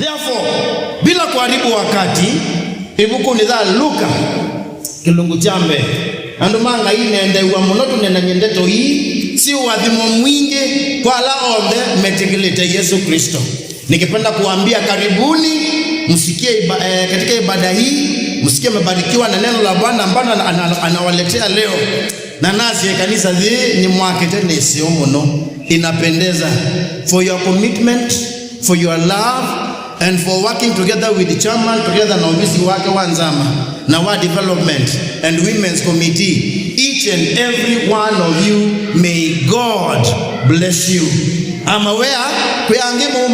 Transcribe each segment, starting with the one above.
Therefore, bila kuharibu wakati, ibuku ni za Luka kilungu chambe andumanga inende wa munotu nena nyendeto hii si wadhimo mwingi kwa la onde Wetikilile Yesu Kristo. Nikipenda kuambia karibuni msikie katika ibada hii, msikie mebarikiwa na neno la Bwana ambalo anawaletea leo. Na nasi kanisa hii ni mwakete ni sio muno inapendeza for your commitment, for your love, and for working together with the chairman, together na ofisi wake wanzama na wa development and women's committee. Each and every one of you, may God bless you. Ama wea kuyangimu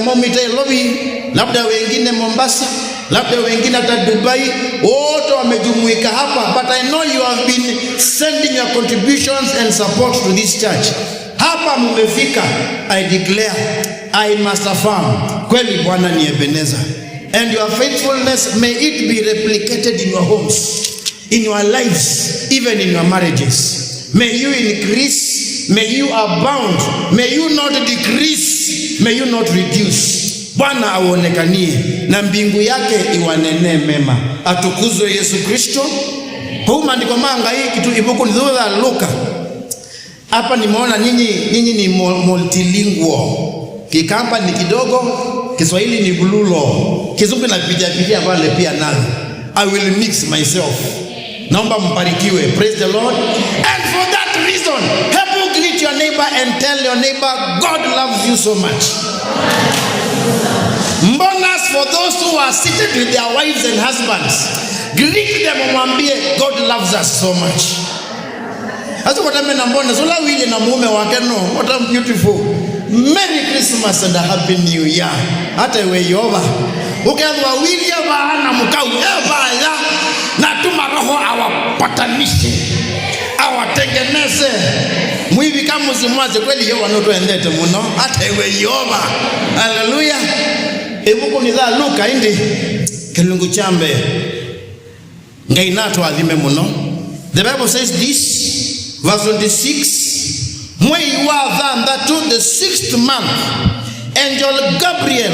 momite lobby, labda wengine Mombasa, labda wengine hata Dubai, wote wamejumuika hapa, but I know you have been sending your contributions and support to this church. Hapa mmefika, I declare, I must affirm, kweli Bwana ni Ebeneza. And your faithfulness, may it be replicated in your homes, in your lives, even in your marriages. May you increase, may you abound, may you not decrease, may you not reduce. Bwana aonekanie na mbingu yake iwanene mema. Atukuzwe Yesu Kristo. Kwa maandiko manga hii kitu ibuku ni za Luka. Hapa nimeona nyinyi ni multilingual. Kikamba ni kidogo, Kiswahili ni bululo, Kizungu na pitia pale pia nayo. I will mix myself. Naomba mbarikiwe. Praise the Lord. And for that reason, help you greet your neighbor and tell your neighbor, God loves you so much. Bonus for those who are seated with their wives and husbands. Greet them and mwambie, God loves us so much. Aso kwa tame na mbona sola wili na mume wake no. What a beautiful. Merry Christmas and a Happy New Year. Hata iwe yoba. Ukiwa wili ya baana mkau ya na tuma roho awapatanishe, awatengeneze. Mwivi kama mzimwaze kweli yoba noto endete muno. Hata iwe yoba. Hallelujah. Ebuku ni za Luka indi kilungu chambe ngainato adhime muno. The Bible says this, verse 26, mwei wa dhanda to the 6th month, angel Gabriel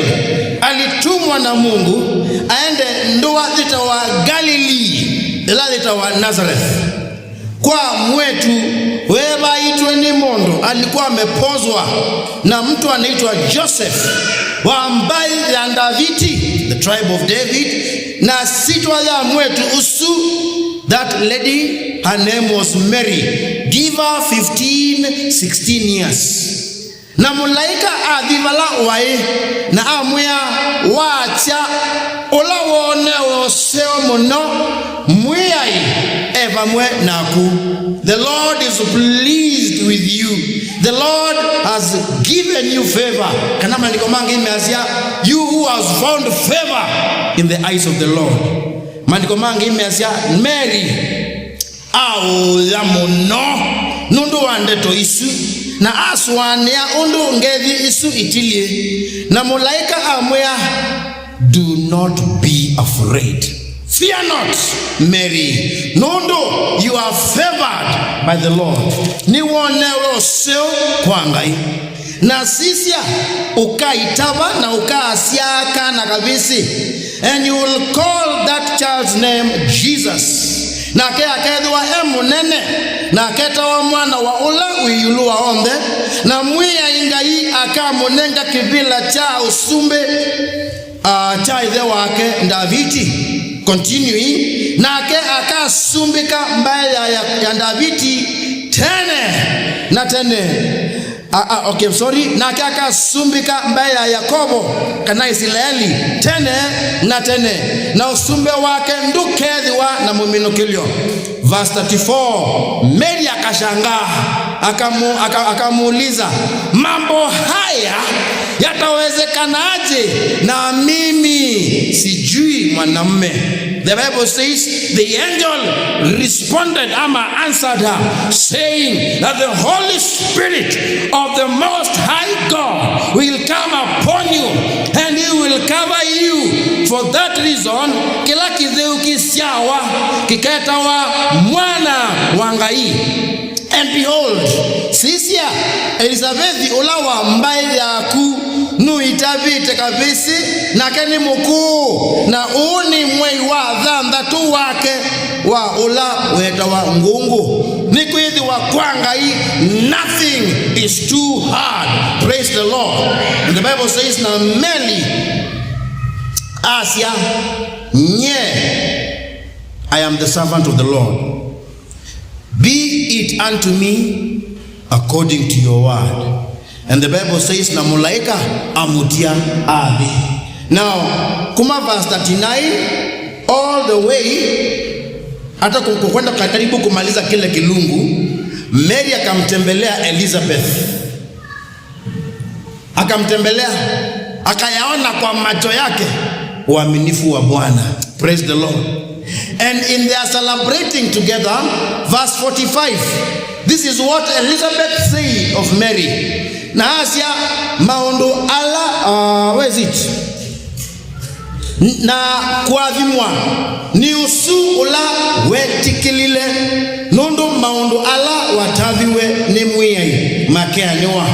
alitumwa na Mungu aende ndoa zitawa Galilee, zitawa Nazareth, kwa mwetu weba itwe ni mondo. Alikuwa amepozwa na mtu anaitwa Joseph wa mbai ya Davidi, the tribe of David, na sitwa ya mwetu usu. That lady, her name was Mary. Give her 16 years. Na mulaika adhivala wae na amwea wacha ola wone oseo mono mwai eva mwe naku. The Lord is pleased with you. The Lord has given you favor. Kanama likomanga imeazia, you who has found favor in the eyes of the Lord. Mandiko mangi imeazia Mary au ya mono nundu wandeto isu na aswania undu ngethi isu itilie na mulaika amwea, do not be afraid, fear not Mary, nundu you are favored by the Lord. Ni wonero seo kwa ngai na sisia ukaitaba na ukasiaka na kabisi, and you will call that child's name Jesus. Na ke akedwa emunene na ketawa mwana wa ula uyulu onde na mwiya ingai akamunenga kibila cha usumbe cha ithe wake Davidi. Continuing, na ke akasumbika mbele ya Davidi tene na ke akasumbika mbele ya Yakobo kana Israeli tene na usumbe wake ndukethiwa na muminukilio. Verse 34, Mary akashangaa akamuuliza, mambo haya yatawezekanaje na mimi sijui mwanamume? The Bible says the angel responded answered her, saying that the Holy Spirit of the Most High God will come upon you and he will cover you. For that reason, kila kizeu kisiawa kiketawa mwana wangai. And behold, sisia Elizabeth ulawa mbai yaku nuitabite kabisi na keni mukuu na uni mwei wa thanthatu wake wa ula weta wa ngungu nikwithi wa kwanga hii. Nothing is too hard. Praise the Lord. And the Bible says na meli Asia nye, I am the servant of the Lord. Be it unto me according to your word. And the Bible says na mulaika amutia abi. Now kuma verse 39 all the way hata kukwenda karibu kumaliza kile kilungu, Mary akamtembelea Elizabeth, akamtembelea akayaona kwa macho yake uaminifu wa Bwana. Praise the Lord. And in their celebrating together, verse 45, this is what Elizabeth said of Mary. Na Asia maondo ala where is it? Na Kuathimwa ni usu ula wetikilile nondo maondo ala wataviwe ni mwiyai makea niwa.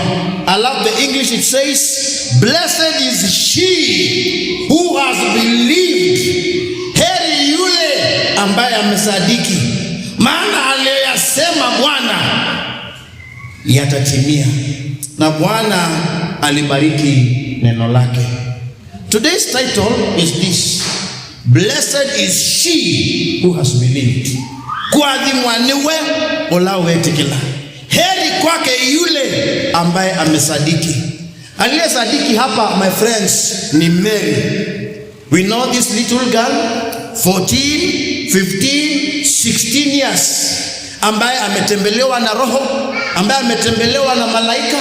I love the English. It says, blessed is she who has believed. Heri yule ambaye amesadiki, maana aliyosema Bwana yatatimia. Na Bwana alibariki neno lake. Today's title is this: blessed is she who has believed. Kuathimwa niwe ola wetikila. Heri kwake yule ambaye amesadiki. Aliyesadiki hapa, my friends, ni Mary. We know this little girl, 14, 15, 16 years, ambaye ametembelewa na Roho, ambaye ametembelewa na malaika,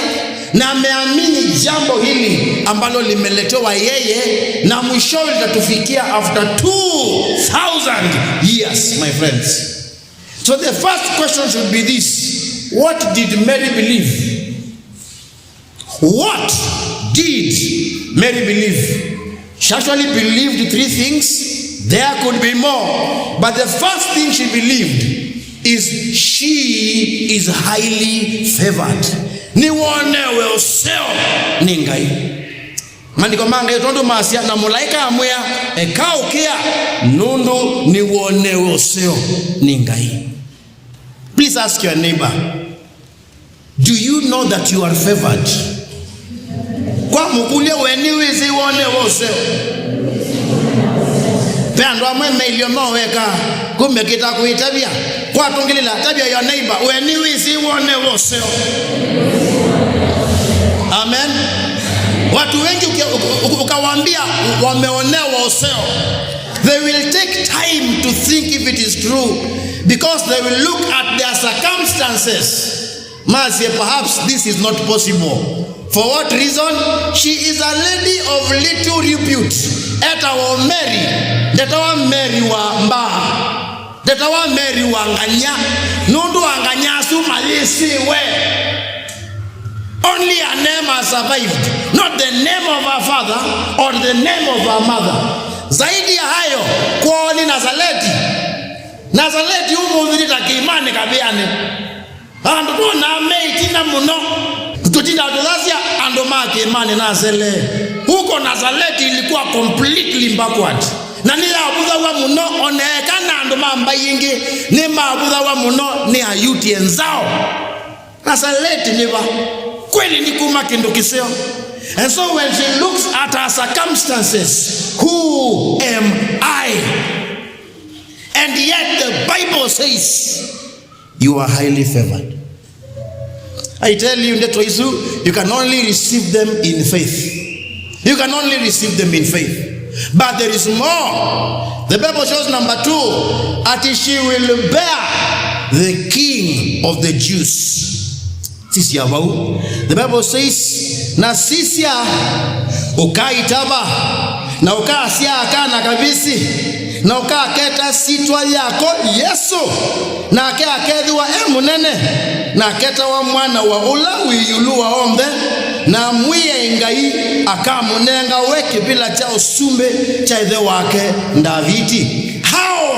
na ameamini jambo hili ambalo limeletewa yeye, na mwisho litatufikia after 2000 years, my friends. So the first question should be this: what did Mary believe? What did Mary believe? She actually believed three things. There could be more, but the first thing she believed is she is highly favored. Niwonewe useo ningai. Mandiko manga yotondo masia na mulaika amwea ekaukia nundu niwonewe useo ningai. Please ask your neighbor, do you know that you are favored? Kwa mukulie weniwe ziwonewe useo. Peandwa mweme iliomo weka kumekita kuitabia. Kwa tungilila tabia your neighbor weniwe ziwonewe useo. Amen. Watu wengi ukawaambia wameonewa useo, they will take time to think if it is true, because they will look at their circumstances. Mazie, perhaps this is not possible. For what reason? She is a lady of little repute. Etawa Mary, detawa Mary wa mbaha, detawa Mary wa nganya, nundu anganya sumalisi we. Only her name has survived, not the name of her father or the name of her mother. Zaidi ya hayo, kwa ni Nazareti. Nazareti umudhirita kiimani kabiane. Andutu na meitina muno. Tutina tuzasia andomaki imani nazele. Huko Nazareti ilikuwa completely backward. Na nila abudha wa muno onekana andoma mbayingi. Ni maabudha wa muno ni ayuti enzao. Nazareti niwa. Kweli ni kuma kindukiseo. And so when she looks at her circumstances, who am I? And yet the Bible says, you are highly favored. I tell you, you can only receive them in faith. You can only receive them in faith. But there is more. The Bible shows number 2, that she will bear the King of the Jews. The Bible says, na sisia ukaitaba na ukasia akana kabisi na ukaketa sitwa yako Yesu na akedhiwa munene na aketa wa mwana wa ula wiyuluwa ombe na mwiye ingai akamunenga weke bila cha usumbe cha ithe wake Davidi. How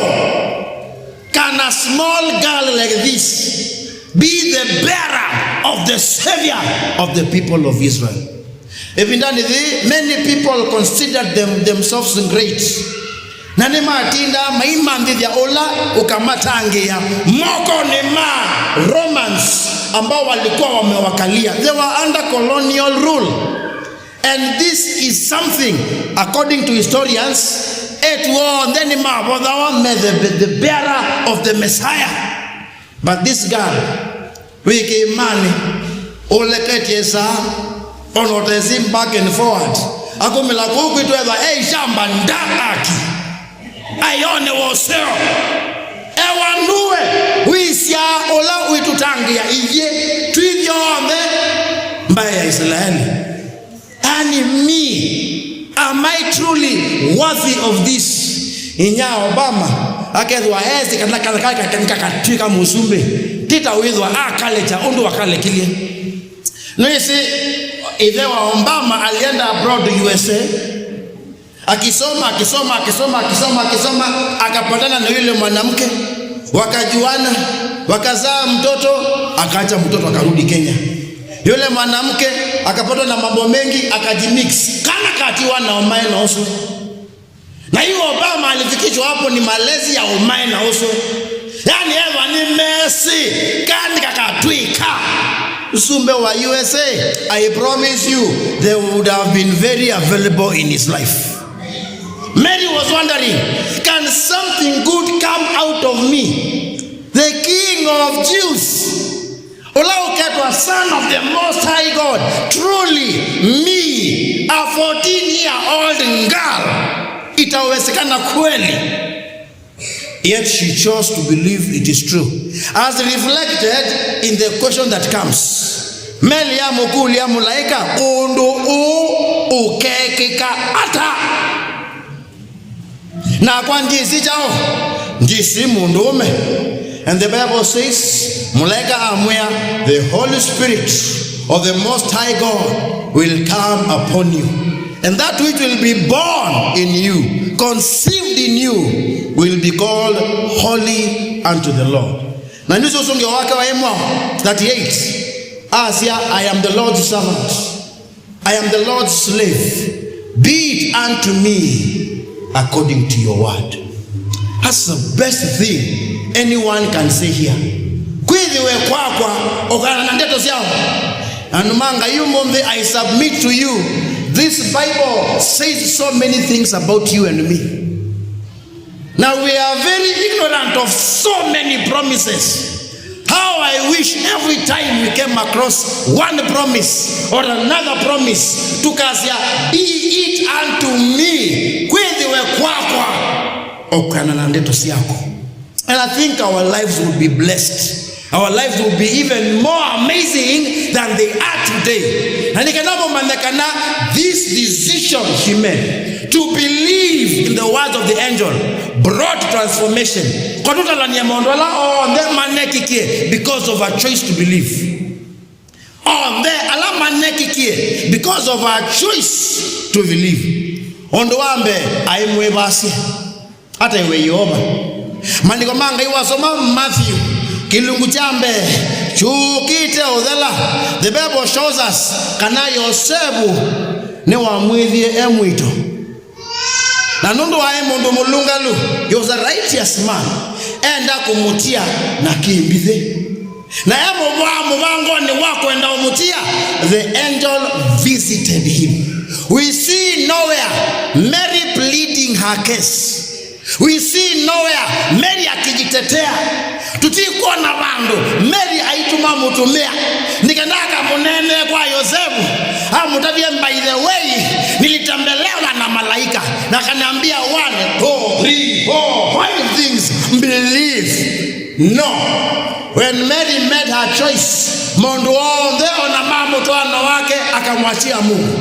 can a small girl like this be the bearer of the Savior of the people of Israel? Many people considered themselves great. Nani matinda maimandi ya ola ukamatangia moko ni Romans ambao walikuwa wamewakalia. They were under colonial rule, and this is something, according to historians, it was then the bearer of the Messiah. But this guy, we came money, oleketiesa, onotezim back and forward. Akumila kuku ituweza, shamba ndaki. Ayone woseo. Ewanue. Wisia ola uitutangia. Iye tuivyo ome. Mbaya Israeli. And me, am I truly worthy of this? Inya Obama. Akezwa hezi katika musumbe. Tita uizwa akalecha. Undu wakale kilie. No, you see, Ithewa Obama alienda abroad to USA. Akisoma akapatana na yule mwanamke, wakajuana, wakazaa mtoto, akaacha mtoto akarudi Kenya. Yule mwanamke akapatwa na mambo mengi, akajimix kana katiwa na omae na oso. Na hiyo Obama alifikishwa hapo ni malezi ya omae na oso. Yani Eva ni Messi kandi kakatwika. Usumbe wa USA, I promise you, they would have been very available in his life. Mary was wondering, can something good come out of me, the King of Jews? Olauketwa, son of the Most High God. Truly, me, a 14-year-old girl, itawezekana kweli? Yet she chose to believe it is true, as reflected in the question that comes. Melia mukulia mulaika undu ukekika ata. Na kwa njisi chao, njisi mundume. And the Bible says, mulaika amwea, the Holy Spirit of the Most High God will come upon you. And that which will be born in you, conceived in you, will be called holy unto the Lord. Na ndizo songe wake wa Emwa 38. Asia, I am the Lord's servant. I am the Lord's slave. Be it unto me according to your word. That's the best thing anyone can say here. Kweli we kwakwa okana na ndeto syao. Anumanga yumombe, I submit to you. This Bible says so many things about you and me. Now we are very ignorant of so many promises. How I wish every time we came across one promise or another promise to kasia, be it unto me. And I think our lives will be blessed. Our lives will be even more amazing than they are today. And this decision she made to believe in the words of the angel brought transformation because of her choice to believe. Because of her choice to believe. Matthew Kilungu chambe chukite odela. The Bible shows us kana Yosebu ne wamwithie emwito. Na nundu wa emundu mulungalu, he was a righteous man. Enda kumutia na kimbithe. Na emu wa mubango ni wako enda umutia. The angel visited him. We see nowhere Mary pleading her case. We see nowhere Mary akijitetea. Tutikuwa na bando Mary aituma mutumia nikanaka munene kwa Yosefu mutavie, by the way nilitembelewa na malaika na kaniambia 1 2 3 4 5 things, believe. No, when Mary made her choice, mundu ondeo na mamu toano wake akamwachia Mungu.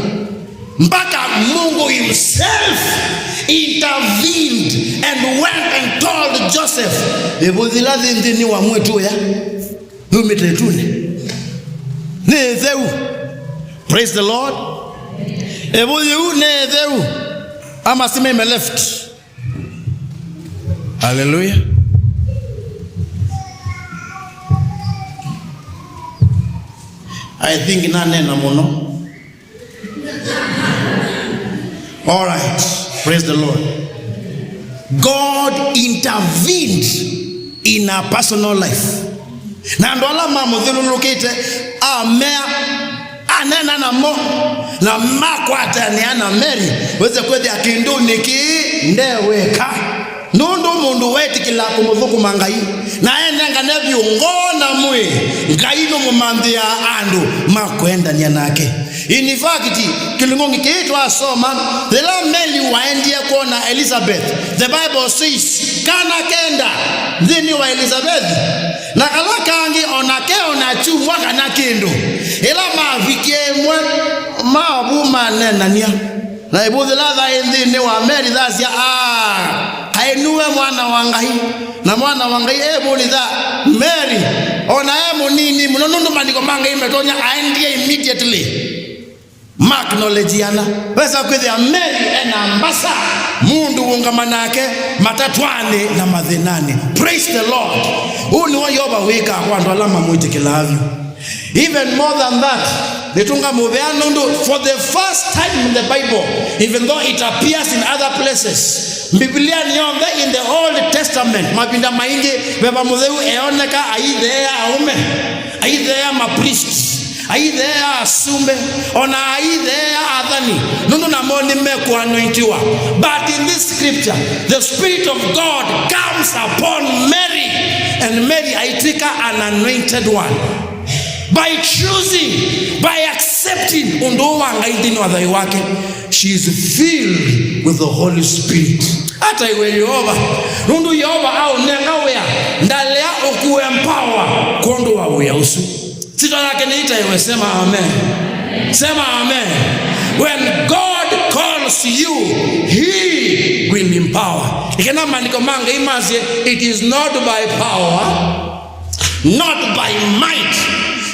Mpaka Mungu himself intervened and went and told Joseph, praise the Lord. Left. Hallelujah. I think nane na mono. All right, praise the Lord. God intervened in our personal life. Na ndola mama dhululukite amea anena na mo na makwata ni ana Mary weze kwedi akindu niki ndeweka nundu mundu wetikila kumuthuku mangai na enenga nebyo ngona mwe ngaino mumandia andu makwenda nyanake. In fact, kilungongi kiitwa asoma the meli waendie kuona Elizabeth. The Bible says kana kenda dhini wa Elizabeth na kalakangi onake onachumwa kana kindu ila mavikiemwe mabuma nenania na ibu ladha dhini wa Mary dhasia hainuwe mwana wangai na mwana wangai litha Mary ona nini mnonundu mandiko manga imetonya aendie immediately. Mark knowledge yana weza kwithia Mary ena ambasa mundu ungamanake matatwane na mathenane. Praise the Lord. Uni wa yoba weka kwa ndo alama mwitikilavyo. Even more than that, netunga muvea nundu for the first time in the Bible, even though it appears in other places, Biblia niyonde in the Old Testament mapinda maingi beba mudheu eoneka aidhea aume aidhea mapriests aidhea asumbe ona aidhea adhani nundu na moni meku anointiwa. But in this scripture the Spirit of God comes upon Mary, and Mary aitika an anointed one by choosing, by accepting undoa ngaidini wa dhai wake. She is filled with the Holy Spirit. Hata iwe Yehova nundu Yehova au nengawea ndalea okuwe empower kondo wa uya usu sito yake niita iwe sema amen. Sema amen. When God calls you, He will empower. Ikena mandiko manga imazie, it is not by power, not by might.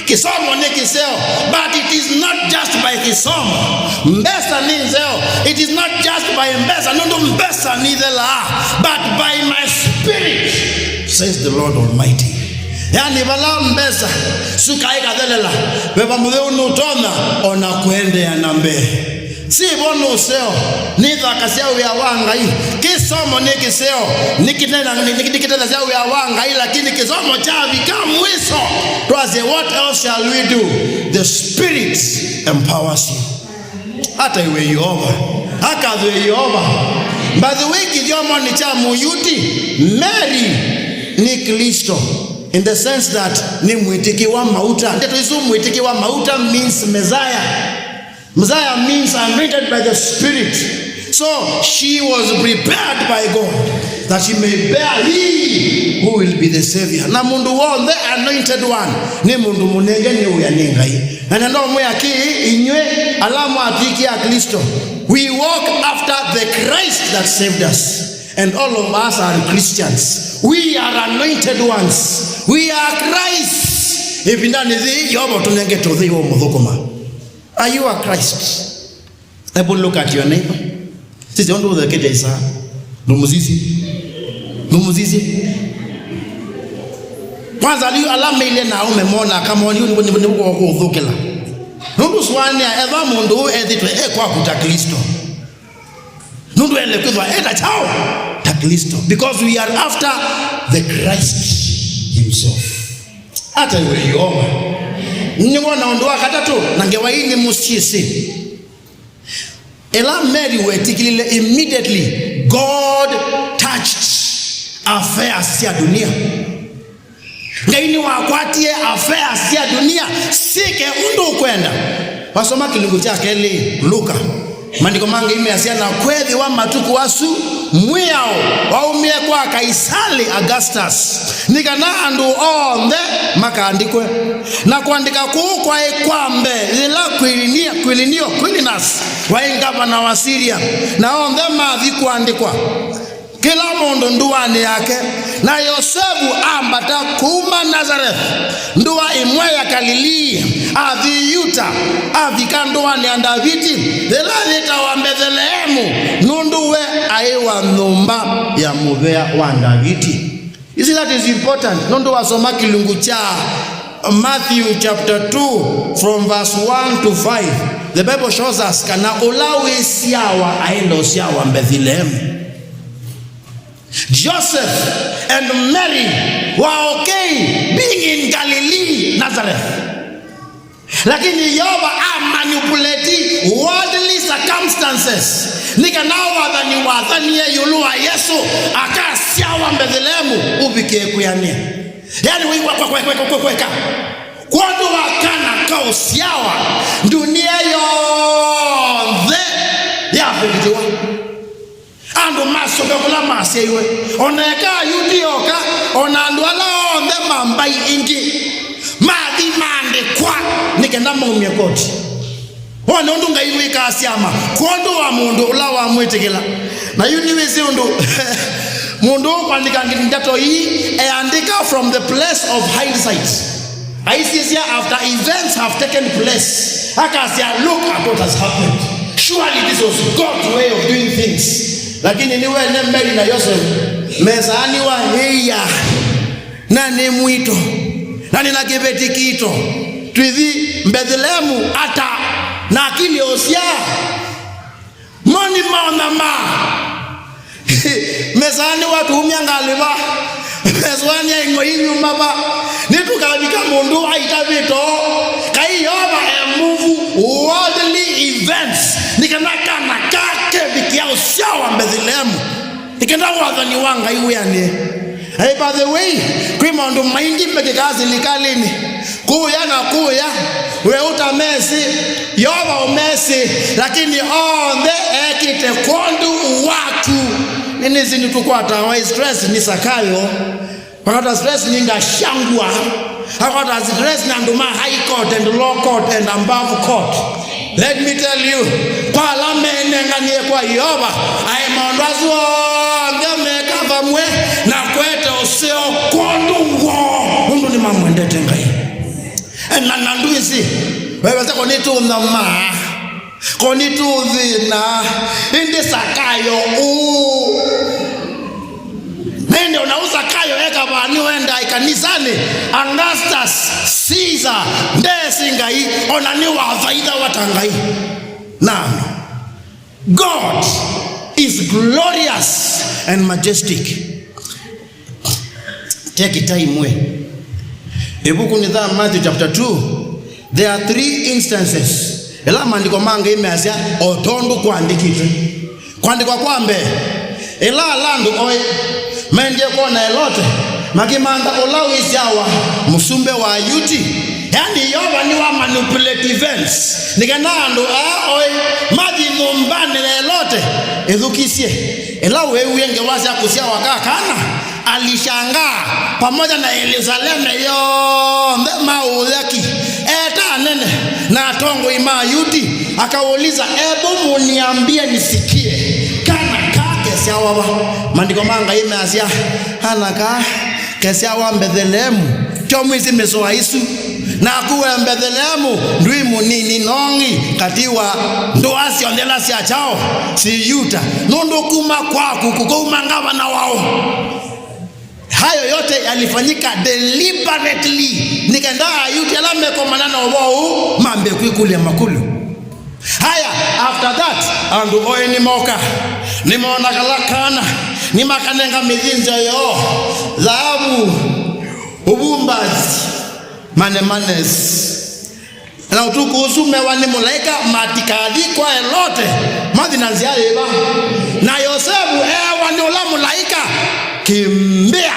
Kisomo ni kiseo, but it is not just by kisomo. Mbesa ni nzeo, it is not just by mbesa, nundu mbesa ni dhela, but by my Spirit, says the Lord Almighty. Yani bala mbesa, suka ika dhelela, beba mudheu nutona, ona kuende ya nambe. Si bono useo, nitha kasia uya wanga hii. Kisomo ni kiseo, nikitena zia uya wanga hii, lakini kisomo chavi kamwiso. Tuwaze, what else shall we do? The Spirit empowers you. Hata iwe Yehova, haka iwe Yehova. By the way, kijomo ni cha muyuti, Mary ni Kristo. In the sense that ni mwitiki wa mauta. Ndeto isu mwitiki wa mauta means Messiah. Messiah means anointed by the Spirit. So she was prepared by God that she may bear He who will be the Savior. Na mundu won the anointed one ni mundu munenge ni uyaninga hii. Na ndo mwaki inywe alamu atiki ya Kristo. We walk after the Christ that saved us. And all of us are Christians. We are anointed ones. We are Christ. If indani thi yobo tunenge to thi wo muthukuma. Are you a Christ? Able look at your neighbor. Sisi ondo the kete isa. Numuzisi. Kwanza liyo alama ile na umemona kama wani unibuko wako uthukela. Nundu swani ya eva mundu edhitwe kwa kuta Kristo. Nundu ele kwithwa eta chao ta Kristo. Because we are after the Christ Himself. Hata iwe Yehova. Nyingo na ondoa katatu nangewa ini musisi. Ela Mary Wetikilile, immediately God touched affairs ya dunia. Ngaini wakwatie affairs ya dunia sike undu kwenda. Wasoma kilungu chake ile Luka. Mandiko mange imeasia na kweli wa matuku wasu mwiao waumie kwa Kaisali Augustus nikana andu onde makaandikwe na kuandika kwa ekwambe ila kwilinas waingaba na wasiria na onde mathi kuandikwa kila mundu nduani yake na Yosefu ambata kuma Nazareth nduwa imwe ya Galilea athi Yuta athi kanduani ya Davidi thela wa Bethlehemu nunduwe aiwa nyumba ya muvea wa Davidi. You see, that is important. Nundu wasoma kilungu cha Matthew chapter 2 from verse 1 to 5, the Bible shows us kana ulawe siawa aendo siawa Bethlehem. Joseph and Mary were okay being in Galilee, Nazareth. Lakini Yehova manipulate worldly circumstances. Nika nawa wadhania yulua Yesu akasiawa Bethlehem ubike kuyania. Yani kweka kwando wakana kausiawa dunia yonde yafekitiwa ando masoka kula maseiwe oneka yudioka onandwala onde mambai ingi madi mande kwa nikenda mumye koti wana ndunga iwe kasiama kwando wa mundu ula wa Wetikilile na yuniwezi undu mundu kwandika ndato hii andika from the place of hindsight. I see here after events have taken place. I can say, look at what has happened. Surely this was God's way of doing things. Lakini niwe Mary na Joseph mesani wa heya na nemwito na ninakibeti kito twithi Bethlehem ata na akili osia moni maona ma mesani watu umyangaliba meswani ingoyibi umaba nitukabika mundu aitabito kai Yehova move worldly events nikanaka nakake bikia usiawa Bethlehem nikenda wadhani wanga iwe ane. Hey, by the way, kwima ndo maingi mekikazi likalini kuya weuta mesi Yehova umesi lakini onde ekite kondu watu nini zini tukwata wa stress ni sakayo wakata stress ninga shangwa wakata stress na nduma high court and low court and above court. Let me tell you kwa lame nenganie kwa Yehova ai maondazo ngame kavamwe na kwete oseo kondungo mundu ni mamwende tengai na nanduizi wewe zako nitu ndama konitu dhina indi sakayo nende unauza kayo eka bani wenda ikanisani Augustus Caesar ndesi ngai onani wafaida watangai. Now God is glorious and majestic. Take it time we ebuku ni dha Matthew chapter 2. There are 3 instances ela mandiko manga imeazia otondu kuandikitu kuandikwa kwambe ela landu oy mende kona elote makimanda olawiziawa musumbe wa yuti yani Yehova ni wa manipulate events nikanando oy madi mumbane elote edukisie ela wewe ngewasi akusia wakakana alishangaa pamoja na Yerusalemu yonde maulaki eta nene na tongo ima yuti akauliza ebo muniambie nisikie kana kake siawa mandiko manga imeasia hanaka kesiawa Bethlehem chomwisi mesoa isu na kuwe Bethlehem ndui munini nongi katiwa ndoasi ondela sia chao si yuta nondo kuma kwaku kukoumangava na wao. Hayo yote yalifanyika deliberately nikenda yuti alame kwa manana wao mambe kuikule makulu. Haya after that andu oye ni moka ni mona kalakana ni makanenga midhinja yo dhahabu ubumbazi manes na utuku usume wani mulaika matikadi kwa elote madina ziare iba na Yosefu wani ula mulaika kimbia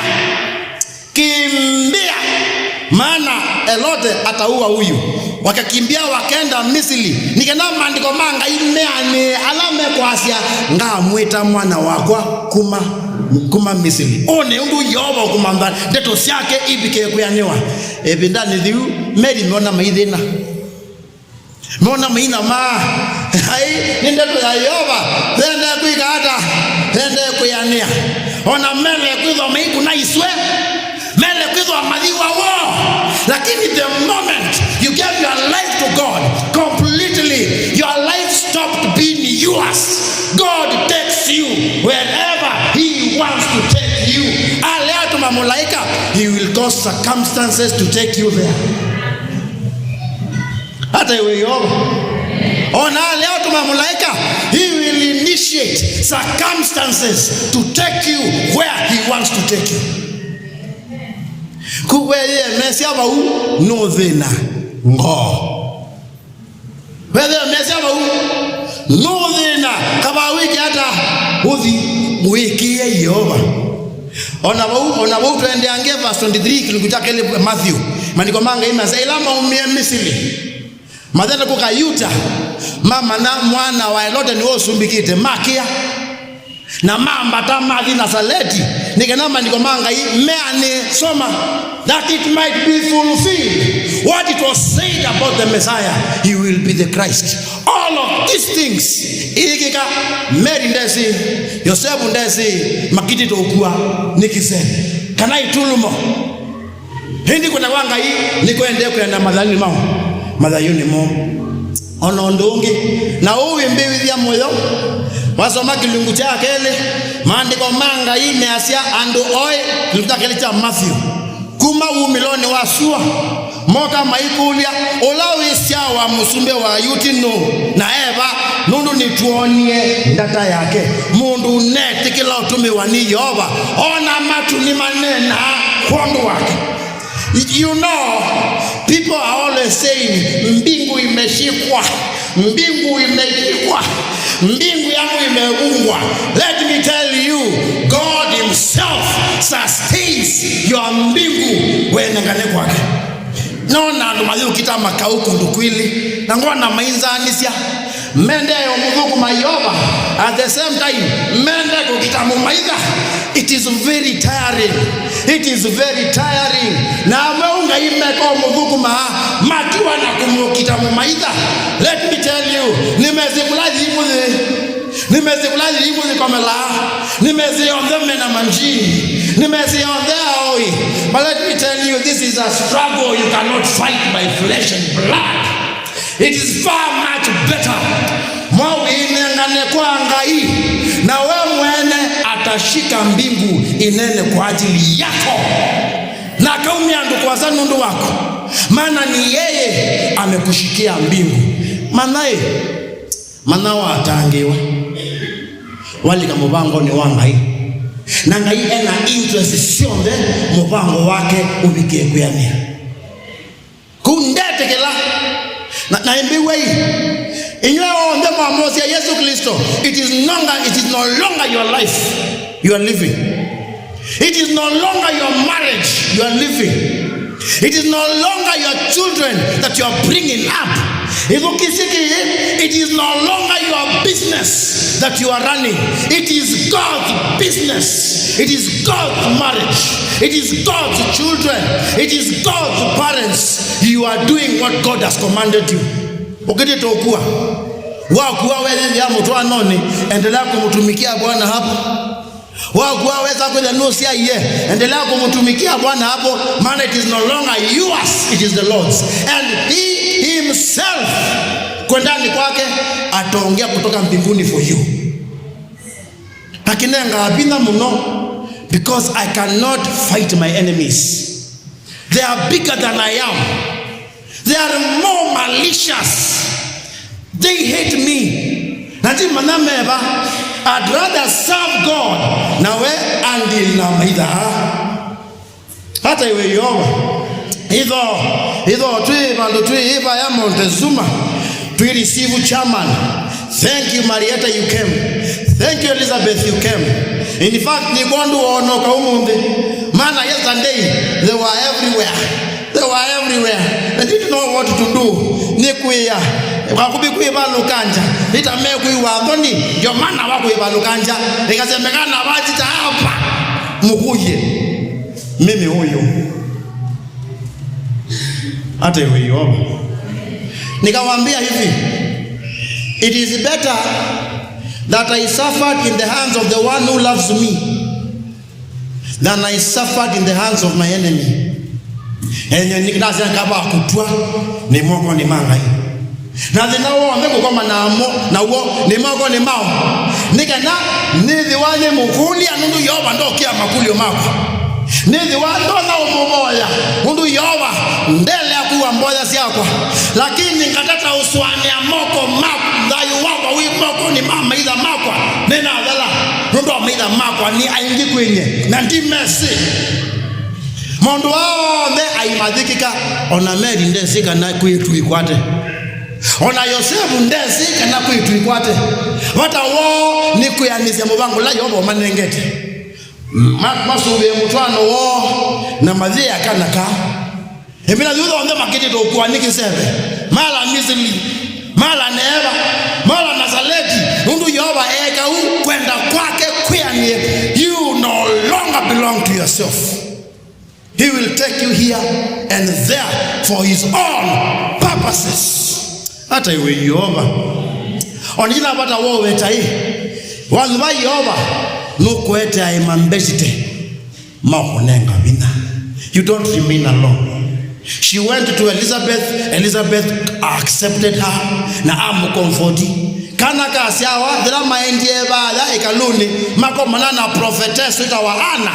maana elote ataua huyu wakakimbia wakenda Misri nikenda mandiko manga imeane alame kwasia ngamwita mwana wakwa kuma Misri one undu Yehova kumamba ndeto syake ibike kuyanewa ebindani thiu Mary mona maithina mona maina hai ni ndeto ya Yehova thende kuikata thende kuyanea ona mele kwitho meiku na iswe mele kwitho amadhiwa wo lakini the moment you gave your life to God completely your life stopped being yours. God takes you wherever he wants to take you. Alea tumamulaika he will cause circumstances to take you there. Hata iwe yoba. Ona leo tumamulaika, he will initiate circumstances to take you where he wants to take you. Kuweye mesia ba u no thina ngo. Whether mesia ba u no thina kaba wiki hata uthi wiki ye yoba. Ona ba u twende ange verse 23 kilikuta kile Matthew. Mandiko manga imasa ilama umie Misiri. Madhana kuka yuta mama na mwana wa Elode ni osumbikite makia na mamba tamadhi na saleti nikenama niko manga meane soma that it might be fulfilled what it was said about the Messiah, he will be the Christ. All of these things ikika Mary ndesi Joseph ndesi makiti tokua nikise kana itulumo hindi kuna wanga hii niko ende kwenda madhani mao madhayuni mo onondongi na uwimbi withia moyo wasoma kilungu cha kele maandiko manga ine asia ando oe kilungu kele cha Matthew kuma umiloni wasua moka maikulia olawisia wa musumbe wa yutino na eva nundu nituonie ndata yake mundu neti kila utumi wa ni Yehova ona matu ni manena kondo wake. You know, people are always saying, mbingu imeshikwa, mbingu imeshikwa, mbingu yangu imeungwa. Let me tell you, God himself sustains your mbingu wenengane kwake. Nona ndumayu kita makauku ndukwili, nangona mainza anisya, mende yomuvuku mayoba, at the same time, mende kukitamu maidha. It is very tiring. It is very tiring. Na ameunga imeko muvuku matiwa na kumukita mumaidha. Let me tell you, nimezikulaji ibuzi komela, nimezionde mena manjini, nimezionde oi. But let me tell you, this is a struggle you cannot fight by flesh and blood. It is far much better. Mwa inengane kwa ngai na we mwene atashika mbingu inene kwa ajili yako na kaumia ndo kwa za nundu wako maana ni yeye amekushikia mbingu manawa atangiwa wali kama mubango ni wangai na ngai ena interest sionde mubango wake ubike kuyania kundete kila na imbiwe inywe onde mamosi ya Yesu Kristo. It is no longer your life you are living. It is no longer your marriage you are living. It is no longer your children that you are bringing up. It is no longer your business that you are running. It is God's business. It is God's marriage. It is God's children. It is God's parents. You are doing what God has commanded you. Ukiti tokuwa wakuwa wewe ya mtu anoni endelea kumtumikia Bwana hapo wakuwa weza kwenda nusia ye endelea kumtumikia Bwana hapo maana it is no longer yours, it is the Lord's, and he himself kwendani kwake ataongea kutoka mbinguni for you. Takinenga abina muno because I cannot fight my enemies. They are bigger than I am. They are more malicious. They hate me. Nati manameba. I'd rather serve God. Nawe andil na maida. Hata iwe yoba. Either tui iba ya Montezuma. Tui receive chairman. Thank you Marietta, you came. Thank you Elizabeth, you came. In fact, ni kwandu waonoka umundi. Mana yesterday they were everywhere. They were everywhere. They didn't know what to do. Nikuya. Wakubikuiba Lukanja. Itamekuiwa ngoni. Ndio maana wakuiba Lukanja. Nikasemekana wajita hapa. Mukuye. Mimi huyo. Hata huyo. Nikamwambia hivi. It is better that I suffered in the hands of the one who loves me than I suffered in the hands of my enemy. Enye nikinaza kaba kutwa ni moko ni mangai na zinawo ameko kama na wo ni moko ni mao nikana ni diwane mukuli anundu yoba ndo kia makulio mako Nithi wandona umumoya mundu Yehova ndele akuwa mboya siakwa lakini ngatata uswane amoko ndayu wako wimoko ni mama ida makwa nena wala mundu amaida makwa ni aingi kwenye na ndi mesi mundu wao ne aimadhikika ona Meri ndesika na kwitu ikwate ona Yosefu ndesika na kwitu ikwate wata wo ni kuyanizia mubangu la Yehova manengete masube mutwano wo na madhia kanaka ebina yudo onde makiti to kuaniki sebe mala Misri mala Neva mala Nazareti mundu Yehova eka u kwenda kwake kuyanie. You no longer belong to yourself. He will take you here and there for his own purposes. Hata iwe Yehova onjina bata wo wetai wanzu ba Yehova nukwete aimambeshite mahonenga bina. You don't remain alone. She went to Elizabeth accepted her na amu comforti kana kasiawa drama endie bada ikaluni mako manana prophetess itawa Anna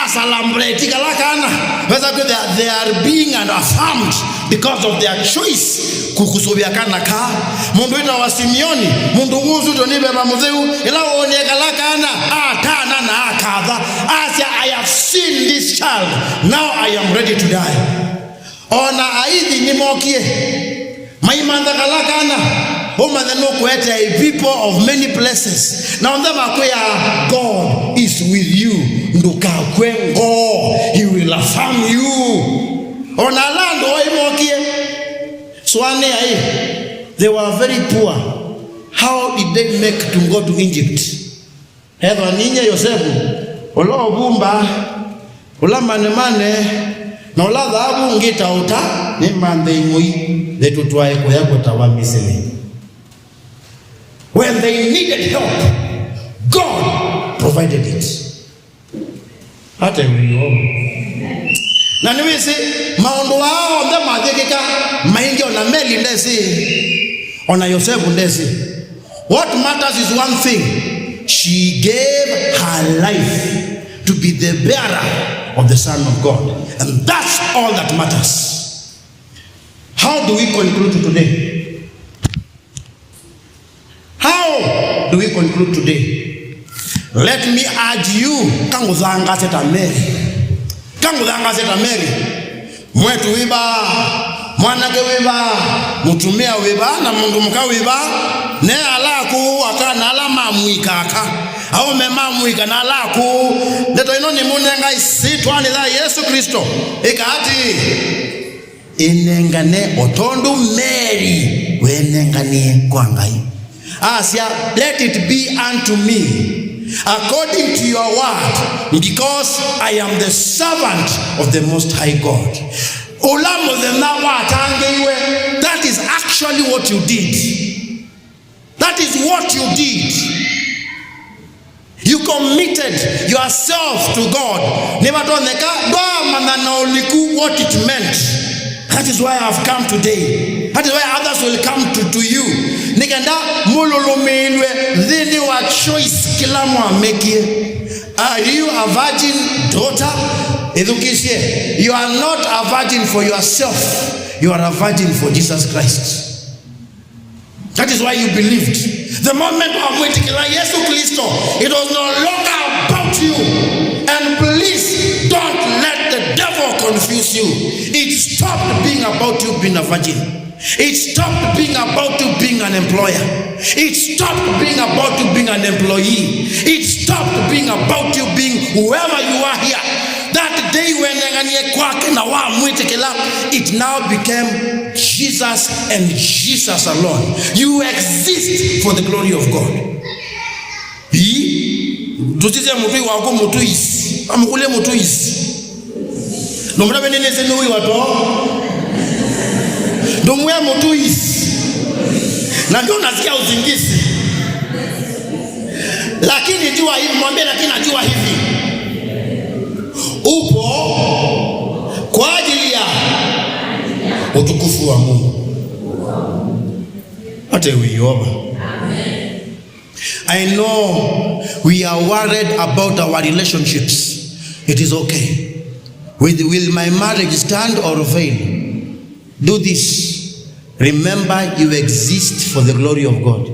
asalambreti kala kana whether they are being and affirmed because of their choice kukusubia kana ka mundu itawa Simeoni mundu nguzu tonibe bamuzeu ila one kala kana atana na akadha asia. I have seen this child, now I am ready to die. Ona aidi nimokie maimanda kala kana homa the no kwete a people of many places now them akwea God is with you nduka kwengo he will affirm you ona land oimokie swane ai. They were very poor. How did they make to go to Egypt? Hedo ninye Yosefu olo bumba ola mane na ola dhahabu ngita uta ni mande imui letutwae kuyakota wa Misri. When they needed help, God provided it. Hata hiyo na niwisi maondo wao nda madhikika maingi ona Meli ndesi ona Yosefu ndesi. What matters is one thing. She gave her life to be the bearer of the Son of God, and that's all that matters. How do we conclude today? How do we conclude today? Let me urge you, kanguzanga seta Mary, mwetu wiba, mwanake wiba, mutumia wiba, na mungu mka wiba, ne alaku wakana ala mamuikaka, au memamuika na alaku, neto inoni munenga isitwa ni da Yesu Kristo, ikati, inengane otondu Mary, wenengane kwa ngai. Asia, let it be unto me according to your word, because I am the servant of the Most High God. That is actually what you did. That is what you did. You committed yourself to God. What it meant. That is why I have come today. That is why others will come to you. Then your choice are you a virgin daughter? You are not a virgin for yourself. You are a virgin for Jesus Christ. That is why you believed. The moment of Wetikilile, it was no longer about you. And please don't let the devil confuse you. It stopped being about you being a virgin. It stopped being about you being an employer. It stopped being about you being an employee. It stopped being about you being whoever you are here. That day when it now became Jesus and Jesus alone. You exist for the glory of God. Ndomwe motuisi na ndio nasikia uzingizi, lakini jua hivi, mwambie lakini najua hivi upo kwa ajili ya utukufu wa Mungu. Hata uiomba. I know we are worried about our relationships. It is okay. Will my marriage stand or fail? Do this. Remember, you exist for the glory of God.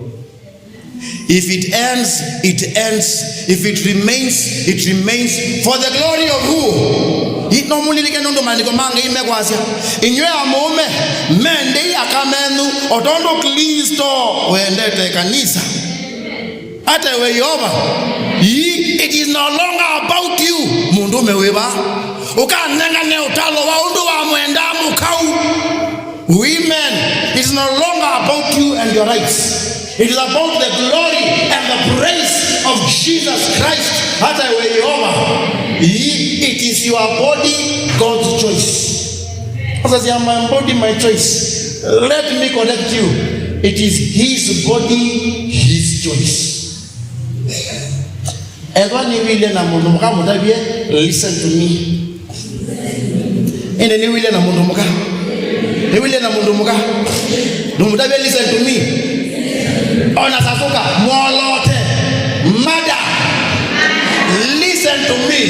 If it ends, it ends. If it remains, it remains for the glory of who? Inywe amome mende akamenu otondo Kristo wendete kanisa. Ata we yoba. It is no longer about you. Mundu meweba. Ukanenga ne utalo wa undu wa mwenda mukau. Women, it is no longer about you and your rights. It is about the glory and the praise of Jesus Christ. Hata we yoba. It is your body, God's choice. As I am body, my choice. Let me correct you. It is His body, His choice. Listen to me. Listen to me. Mother, listen to me.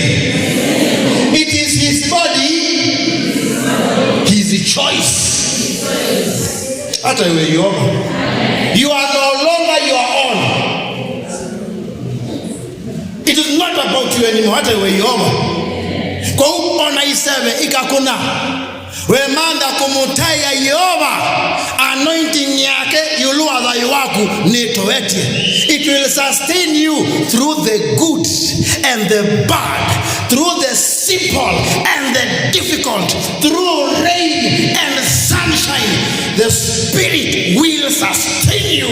It is His body, His choice. You are no longer your own. It is not about you anymore. Wemanda kumutaya Yehova anointing yake yulua za yuwaku nitoete. It will sustain you through the good and the bad, through the simple and the difficult, through rain and sunshine. The Spirit will sustain you.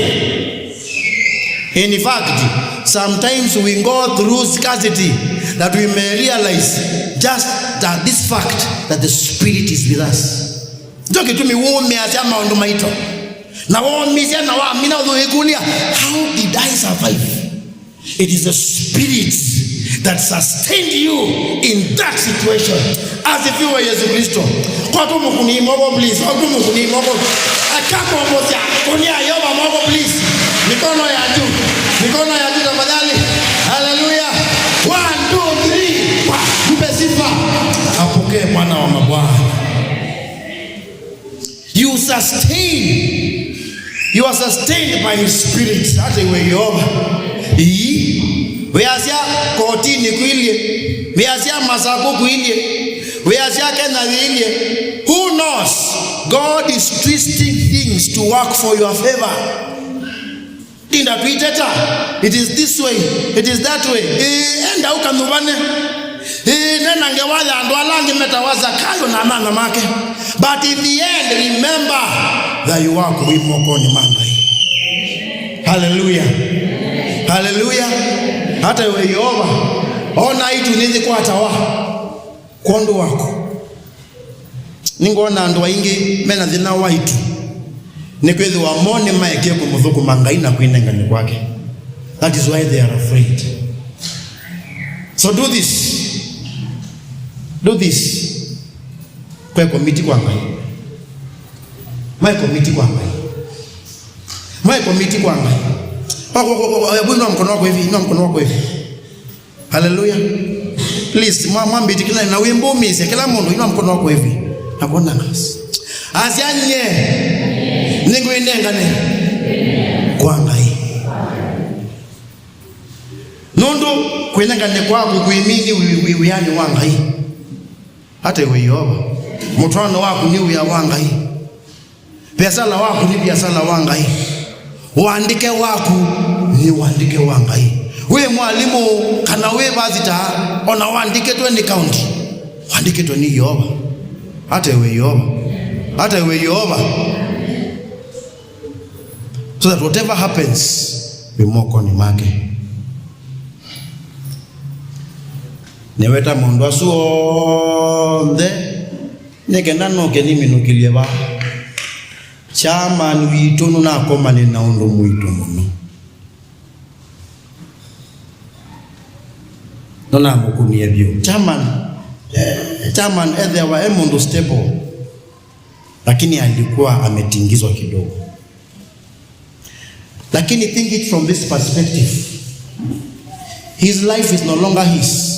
In fact, sometimes we go through scarcity that we may realize just that this fact that the Spirit is with us. How did I survive? It is the Spirit that sustained you in that situation. As if you were Jesus Christ. Please. Mikono ya juu tafadhali. Hallelujah. 1, 2, 3. Mpe sifa. Apokee Bwana wa mabwana. You are sustained by His Spirit. Hata iwe Yehova. Weazia kotini kuilie. Weazia masako kuilie. Weazia kena kuilie. Who knows? God is twisting things to work for your favor. It is this way, it is that way. But in the end, remember that you work with Mokoni Mangai. Hallelujah. Hallelujah. Hata we Yehova ona itu nizi kwa tawa kondo wako ningona ndo ingi mena dhina waitu nikwezi wa mone maeke kumuthuku mangai na kuinengani kwake. That is why they are afraid. So do this kwa komiti kwa ngai, my komiti kwa ngai, my komiti kwa ngai. Inua mkono wako hivi. Hallelujah. Please mwambi tikina na wimbo umise kila mundu inua mkono wako hivi. Hakuna ngasi. Asianye ningo inengane kwa ngai. Nondo kuinengane kwako kuimini uyani wa ngai. Hata iwe Yehova. Mutwano wako ni uya wa ngai. Biashara wako ni biashara wa ngai. Uandike wako ni uandike wa ngai. We mwalimu kana we bazita ona uandike tu ni count. Uandike tu ni Yehova. Hata iwe Yehova. Hata iwe Yehova. So that whatever happens, we moko ni make. Neweta mondo asuonde nekenda noke ni minukilie ba. Chama nwitu nuna koma ni naundo mwitu muno. Nona mukuni ebyo. Chairman there wa emondo stable. Lakini alikuwa ametingizwa kidogo. Lakini think it from this perspective. His life is no longer his.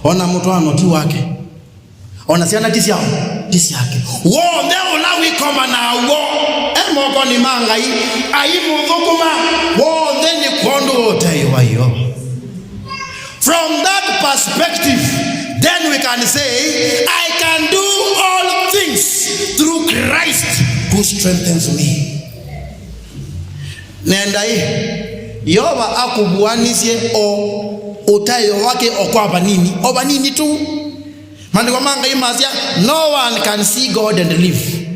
ona mutwano ti wake ona ciana ti ciao ti ciake wothe ona wikoma na wo emoko ni mangai ai muthukuma wothe ni kondo utaiwayo. From that perspective, then we can say, I can do all things through Christ who strengthens me. Nendai Yoba akubuanisie o utayo wake okwaba nini oba nini tu. Mandiko manga imazia, no one can see God and live.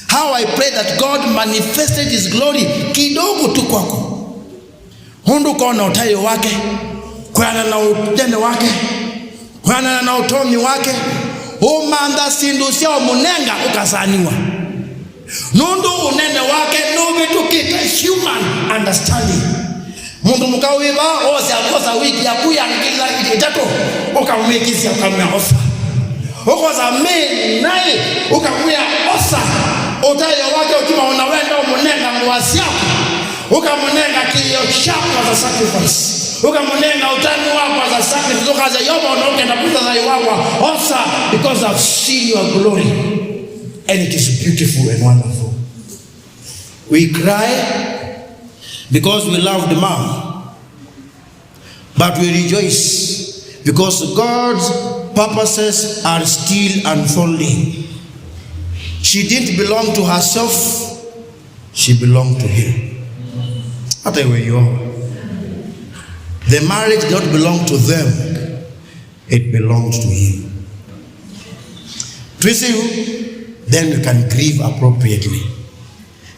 How I pray that God manifested his glory kidogo tu kwako. Hundu kona utayo wake, kwana na utende wake, kwana na utomi wake, umanda sindusia omunenga ukasaniwa. Nundu unene wake nubitu kita human understanding. Mundu mukawiba ose akosa wiki ya kuyangiza itato ukamwekisia ukamwea osa. Ukosa me nae ukamwea osa. Utayo wake ukima unawenda umunenga mwasi yako. Ukamunenga kiyo chako as a sacrifice. Ukamunenga utani wako as a sacrifice. Ukaza yoba unoke na puta za iwagwa osa because I've seen your glory. And it is beautiful and wonderful. We cry because we love the mom, but we rejoice because God's purposes are still unfolding. She didn't belong to herself, she belonged to him. That's where you are. The marriage did not belong to them, it belonged to him. Tracy, then we can grieve appropriately.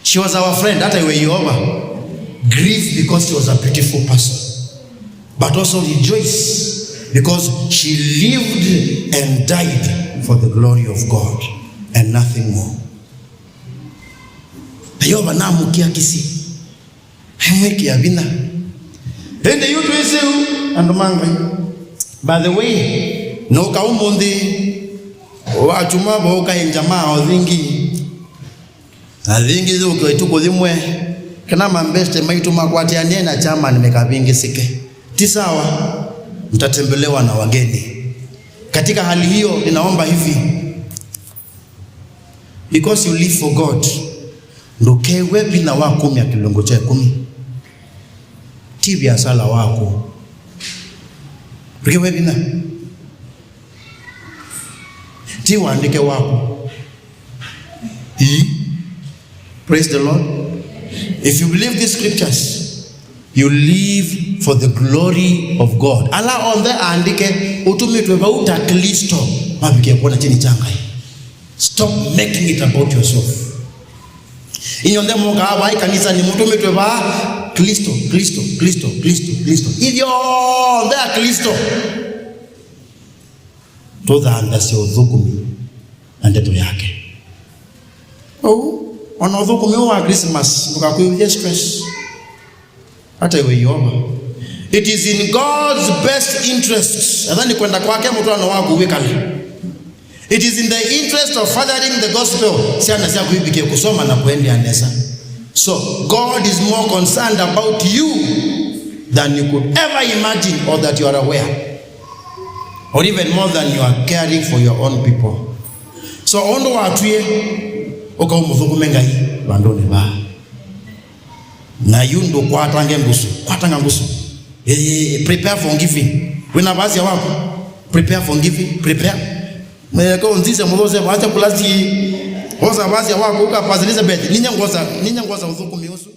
She was our friend, that way you over. Grieve because she was a beautiful person, but also rejoice because she lived and died for the glory of God and nothing more. Ayoba na mukia kisi hemweki abina ende yutu eseu andomanga. By the way, no kaumundi wachuma boka injamaa odhingi adhingi zuko ituko dhimwe kana mambeste maitu makwati anena chama nimekabingi sike tisawa mtatembelewa na wageni. Katika hali hiyo ninaomba hivi, because you live for God, ndoke wepi na wako 10 kilongo cha 10 tibia sala wako ndoke wepi na tiwandike wako. Praise the Lord. If you believe these scriptures, you live for the glory of God. Allah on the andike utumitwe bauta Kristo mabike kuona chini changa. Stop making it about yourself. Inyonde monga aba kanisa ni mutumitwe ba Kristo Kristo Kristo Kristo Kristo. Hivyo nda Kristo todhanda sio dhukumi andeto yake. Ono dhukumi wa Christmas tukakuye stress hata iwe yoma. It is in God's best interest adhani kwenda kwake mtu anawagu wekale. It is in the interest of fathering the gospel siana sia kuibike kusoma na kuende anesa. So God is more concerned about you than you could ever imagine or that you are aware, or even more than you are caring for your own people. So ondo watuye oka umuthukumenga hii bandone ba na yundo kwatanga ngusu prepare for giving. Wena bazi wako prepare for giving, prepare mweko nziza mwoze bacha kulasi oza bazi wako ukapaziliza beti ninya ngoza uthukumi usu.